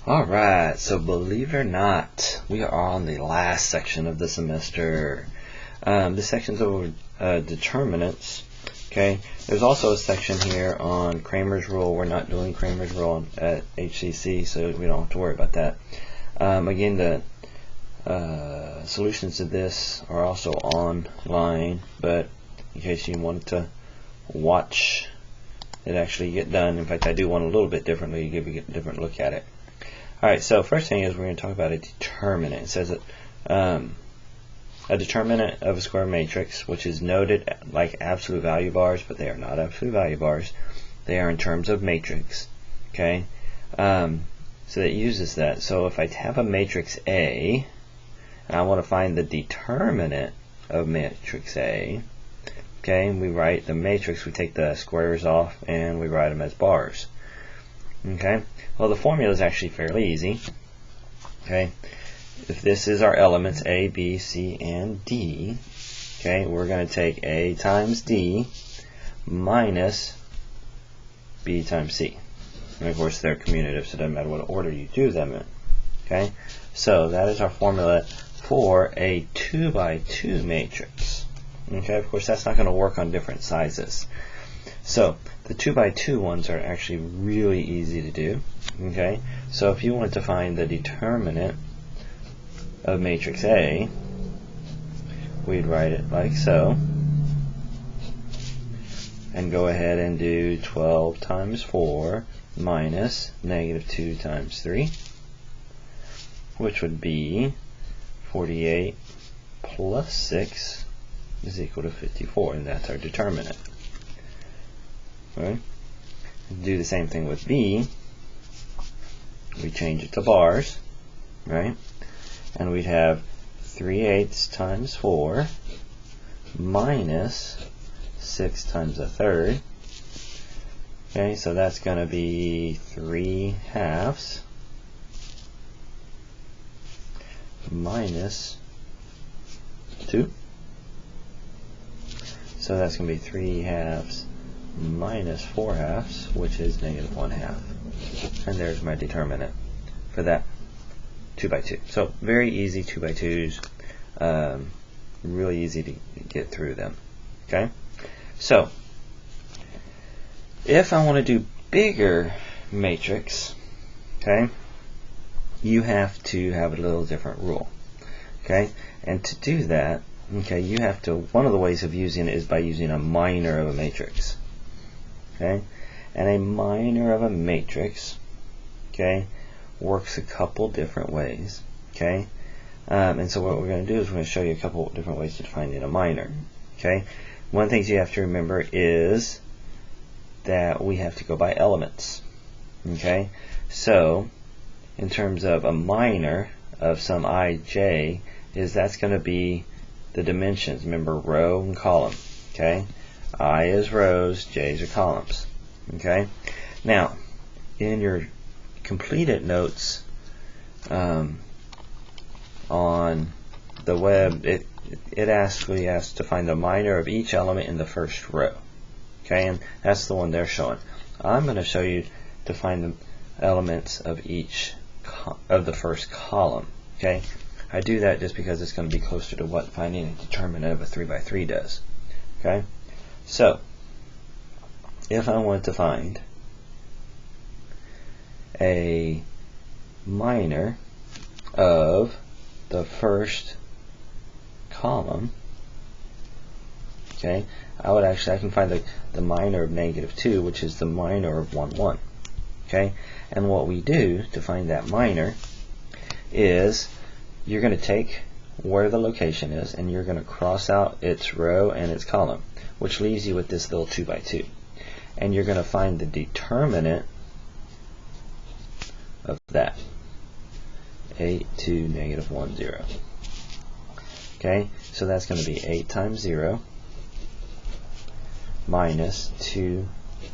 Alright, so believe it or not, we are on the last section of the semester. This section's over determinants. Okay, there's also a section here on Cramer's rule. We're not doing Cramer's rule at HCC, so we don't have to worry about that. Again, the solutions to this are also online, but in case you wanted to watch it actually get done, in fact I do one a little bit differently to give you a different look at it. Alright, so first thing is we're going to talk about a determinant. It says that a determinant of a square matrix, which is noted like absolute value bars, but they are not absolute value bars. They are in terms of matrix. Okay, so it uses that. So if I have a matrix A, and I want to find the determinant of matrix A, okay, we write the matrix, we take the squares off, and we write them as bars. Okay, well the formula is actually fairly easy. Okay, if this is our elements A, B, C, and D, okay, we're going to take A times D minus B times C. And of course they're commutative, so it doesn't matter what order you do them in. Okay, so that is our formula for a 2 by 2 matrix. Okay, of course that's not going to work on different sizes. So the 2 by 2 ones are actually really easy to do. Okay, so if you wanted to find the determinant of matrix A, we'd write it like so, and go ahead and do 12 times 4 minus negative 2 times 3, which would be 48 plus 6 is equal to 54, and that's our determinant. Right? Do the same thing with B. We change it to bars, right? And we'd have 3/8 times 4 minus 6 times a third. Okay, so that's going to be 3/2 minus 2. So that's going to be 3/2 minus 4/2, which is negative 1/2. And there's my determinant for that 2 by 2. So very easy 2 by 2s, really easy to get through them. Okay, so if I want to do bigger matrix, okay, you have to have a little different rule. Okay, and to do that, okay, you have to, one of the ways of using it is by using a minor of a matrix. Okay, and a minor of a matrix, okay, works a couple different ways. Okay, and so what we're going to do is we're going to show you a couple different ways to define a minor. Okay, one of the things you have to remember is that we have to go by elements. Okay, so in terms of a minor of some ij, is that's going to be the dimensions. Remember, row and column. Okay, I is rows, j's are columns. Okay, now in your completed notes on the web, it actually asks to find the minor of each element in the first row. Okay, and that's the one they're showing. I'm going to show you to find the elements of each of the first column. Okay, I do that just because it's going to be closer to what finding a determinant of a 3 by 3 does. Okay, so if I want to find a minor of the first column, okay, I can find the minor of negative 2, which is the minor of 1, 1. Okay, and what we do to find that minor is you're going to take where the location is and you're going to cross out its row and its column, which leaves you with this little 2 by 2. And you're going to find the determinant of that, 8, 2, negative 1, 0. Okay, so that's going to be 8 times 0 minus 2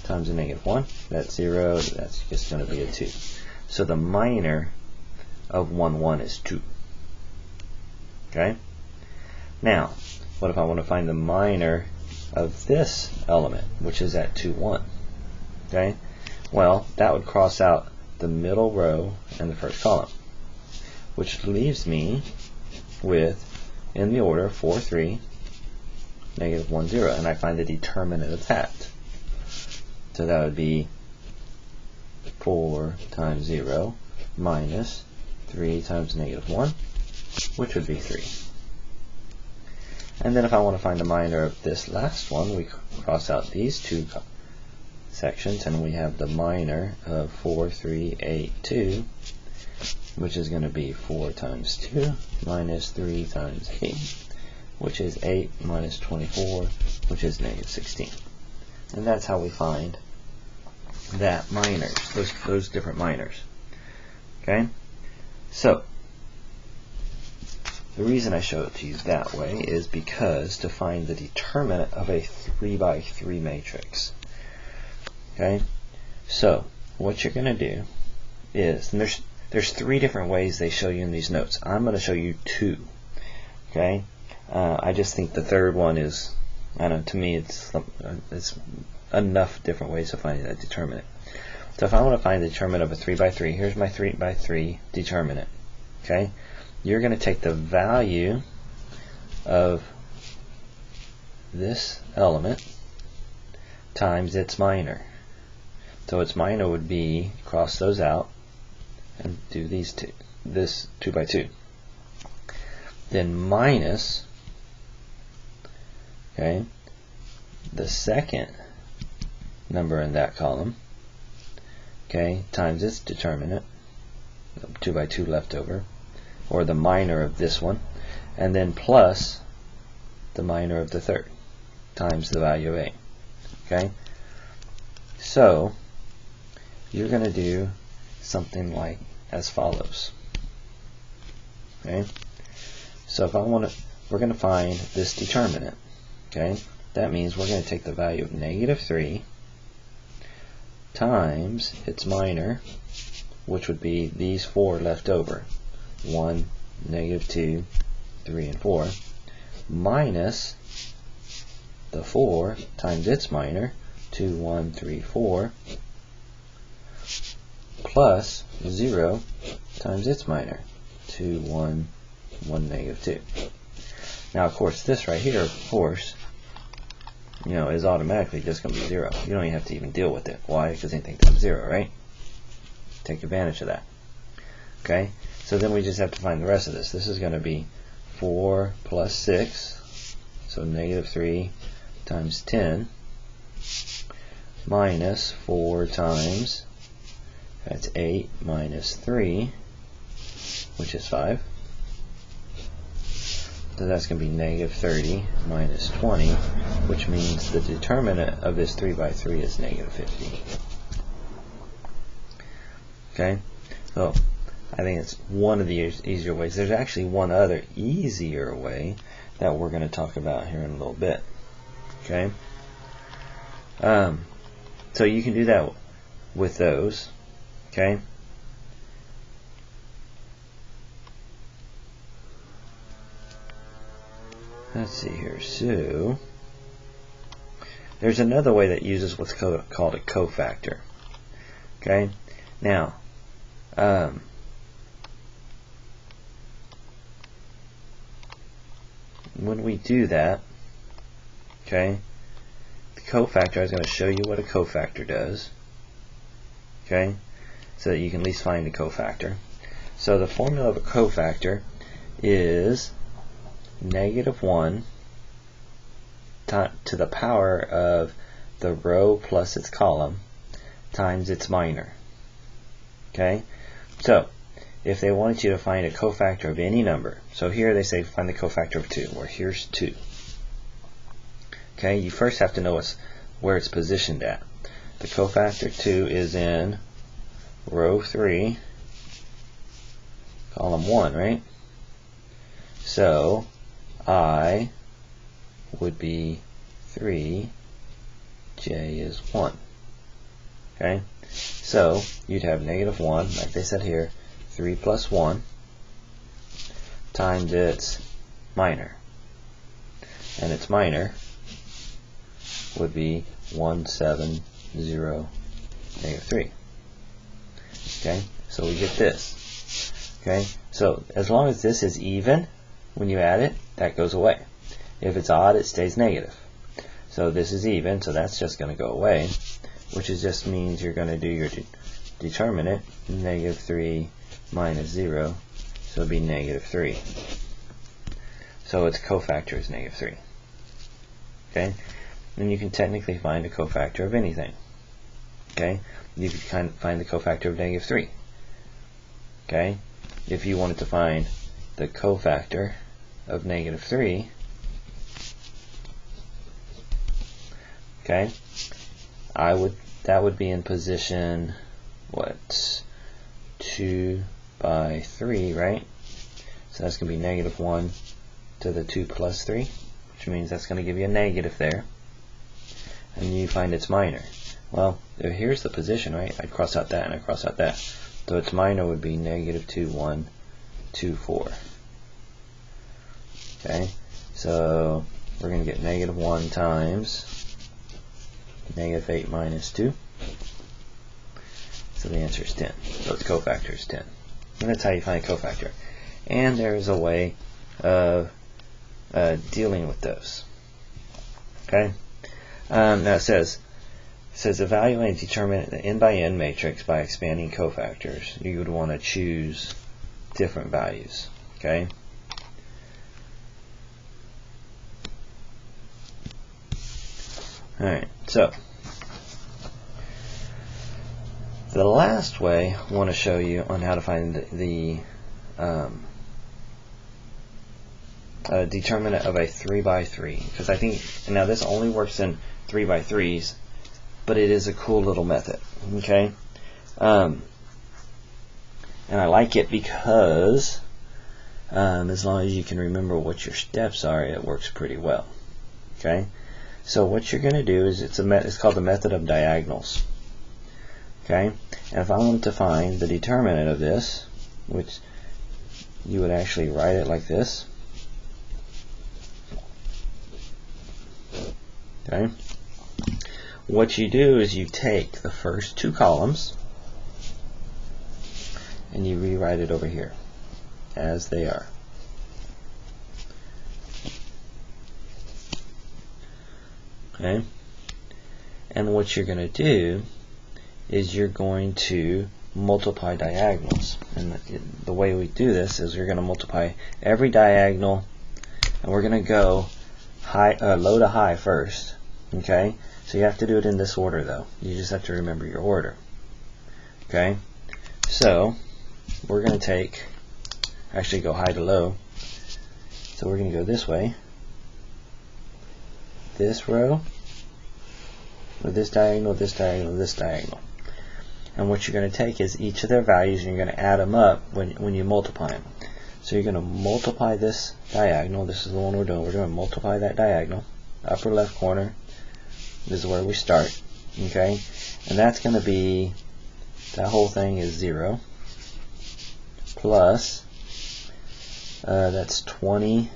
times a negative 1. That's 0. That's just going to be a 2. So the minor of 1, 1 is 2. Okay, now what if I want to find the minor of this element, which is at 2, 1? Okay, well, that would cross out the middle row and the first column, which leaves me with, in the order, 4, 3, negative 1, 0, and I find the determinant of that. So that would be 4 times 0 minus 3 times negative 1, which would be 3. And then if I want to find the minor of this last one, we cross out these two sections, and we have the minor of 4, 3, 8, 2, which is going to be 4 times 2 minus 3 times 8, which is 8 minus 24, which is negative 16. And that's how we find that minors, those different minors. Okay? So, the reason I show it to you that way is because to find the determinant of a 3 by 3 matrix. Okay? So, what you're going to do is, and there's 3 different ways they show you in these notes. I'm going to show you 2. Okay? I just think the third one is, I don't know, to me it's enough different ways to find that determinant. So if I want to find the determinant of a 3 by 3, here's my 3 by 3 determinant. Okay? You're going to take the value of this element times its minor. So its minor would be, cross those out and do these two, this 2 by 2. Then minus, okay, the second number in that column, okay, times its determinant, 2 by 2 left over, or the minor of this one, and then plus the minor of the third, times the value of A. Okay? So, you're going to do something like as follows. Okay? So if I want to, we're going to find this determinant. Okay? That means we're going to take the value of negative 3 times its minor, which would be these 4 left over. 1, negative 2, 3, and 4, minus the 4 times its minor, 2, 1, 3, 4, plus 0 times its minor, 2, 1, 1, negative 2. Now, of course, this right here, of course, is automatically just going to be 0. You don't even have to even deal with it. Why? Because anything times 0, right? Take advantage of that. Okay? So then we just have to find the rest of this. This is going to be 4 plus 6, so negative 3 times 10, minus 4 times, that's 8 minus 3, which is 5. So that's going to be negative 30 minus 20, which means the determinant of this 3 by 3 is negative 50. Okay? So, I think it's one of the easier ways. There's actually one other easier way that we're going to talk about here in a little bit. Okay? So you can do that with those. Okay? Let's see here. So, there's another way that uses what's called a cofactor. Okay? Now, when we do that, okay, the cofactor, I was going to show you what a cofactor does, okay, so that you can at least find a cofactor. So the formula of a cofactor is negative 1 to the power of the row plus its column times its minor. Okay, so if they wanted you to find a cofactor of any number, so here they say find the cofactor of 2, or here's 2. Okay, you first have to know where it's positioned at. The cofactor 2 is in row 3, column 1, right? So I would be 3, J is 1. Okay, so you'd have negative 1, like they said here, 3 plus 1 times its minor. And its minor would be 1, 7, 0, negative 3. Okay, so we get this. Okay, so as long as this is even, when you add it, that goes away. If it's odd, it stays negative. So this is even, so that's just going to go away, which is just means you're going to do your determinant, negative 3 minus 0, so it'll be negative 3. So its cofactor is negative 3. Okay, and you can technically find a cofactor of anything. Okay, you can find the cofactor of negative 3. Okay, if you wanted to find the cofactor of negative 3, okay, that would be in position, what, 2 by 3, right? So that's going to be negative 1 to the 2 plus 3, which means that's going to give you a negative there. And you find its minor. Well, here's the position, right? I'd cross out that and I'd cross out that. So its minor would be negative 2, 1, 2, 4. Okay, so we're going to get negative 1 times negative 8 minus 2. So the answer is 10. So its cofactor is 10. And that's how you find a cofactor. And there's a way of dealing with those. Okay. Now it says evaluate and determine the n by n matrix by expanding cofactors. You would want to choose different values. Okay. Alright, so the last way I want to show you on how to find the determinant of a 3 by 3, because I think now this only works in 3 by 3s, but it is a cool little method. Okay, and I like it because as long as you can remember what your steps are, it works pretty well. Okay, so what you're going to do is it's called the method of diagonals. Okay, and if I wanted to find the determinant of this, which you would actually write it like this. Okay, what you do is you take the first 2 columns and you rewrite it over here as they are. Okay, and what you're going to do is you're going to multiply diagonals, and the way we do this is you're going to multiply every diagonal, and we're going to go low to high first. Okay, so you have to do it in this order though. You just have to remember your order. Okay, so we're going to actually go high to low. So we're going to go this way, this row, with this diagonal, this diagonal, this diagonal. And what you're going to take is each of their values and you're going to add them up when you multiply them. So you're going to multiply this diagonal. This is the one we're doing. We're going to multiply that diagonal. Upper left corner. This is where we start. Okay, and that's going to be, that whole thing is 0 plus that's 20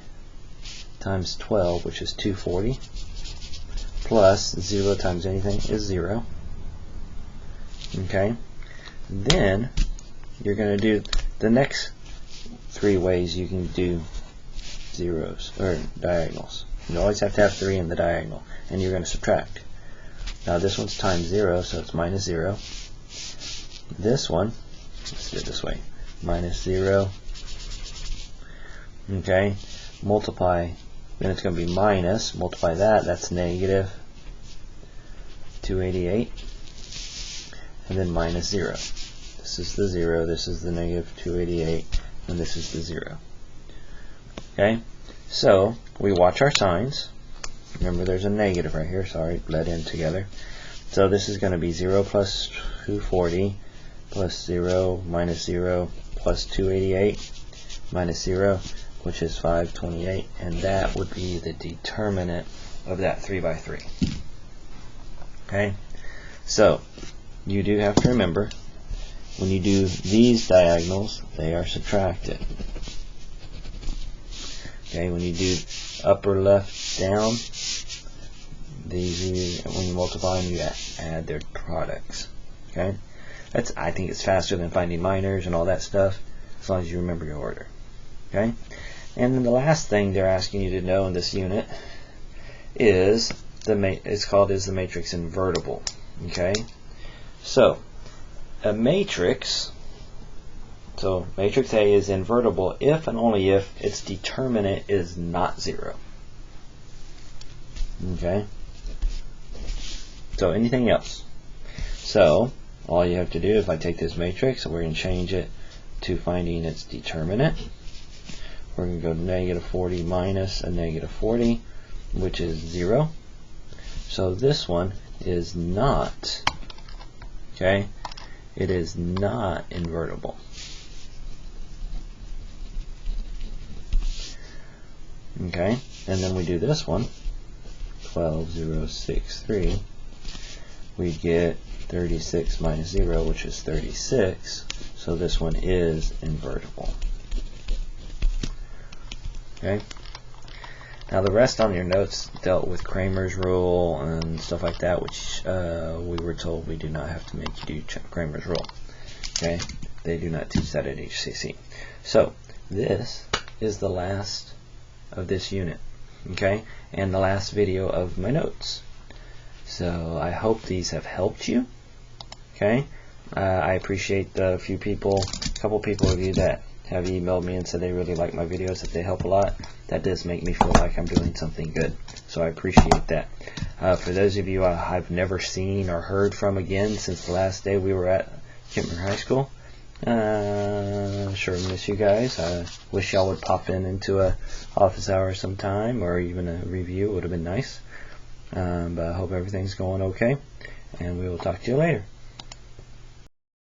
times 12, which is 240, plus 0 times anything is 0. Okay, then you're going to do the next 3 ways you can do zeros or diagonals. You always have to have 3 in the diagonal, and you're going to subtract. Now this one's times 0, so it's minus 0. This one, let's do it this way, minus 0. Okay, multiply, then it's going to be minus, multiply that, that's negative 288, and then minus 0. This is the 0, this is the negative 288, and this is the 0. Okay, so we watch our signs. Remember there's a negative right here, sorry, bled in together. So this is going to be 0 plus 240 plus 0 minus 0 plus 288 minus 0, which is 528, and that would be the determinant of that 3 by 3. Okay, so you do have to remember when you do these diagonals, they are subtracted. Okay, when you do upper left down, these when you multiply them, you add their products. Okay, I think it's faster than finding minors and all that stuff, as long as you remember your order. Okay? And then the last thing they're asking you to know in this unit is the matrix invertible. Okay? So, a matrix, so matrix A is invertible if and only if its determinant is not 0. Okay? So anything else. So all you have to do, if I take this matrix, we're going to change it to finding its determinant. We're going to go negative 40 minus a negative 40, which is 0. So this one is not, okay, it is not invertible. Okay, and then we do this one, 12, 0, 6, 3. We get 36 minus 0, which is 36. So this one is invertible. Okay. Now the rest on your notes dealt with Cramer's rule and stuff like that, which we were told we do not have to make you do Cramer's rule. Okay. They do not teach that at HCC. So this is the last of this unit. Okay. And the last video of my notes. So I hope these have helped you. Okay, I appreciate the couple people of you that have emailed me and said they really like my videos, that they help a lot. That does make me feel like I'm doing something good. So I appreciate that. For those of you I've never seen or heard from again since the last day we were at Kentmer High School, sure miss you guys. I wish y'all would pop into a office hour sometime, or even a review would have been nice. But I hope everything's going okay, and we will talk to you later.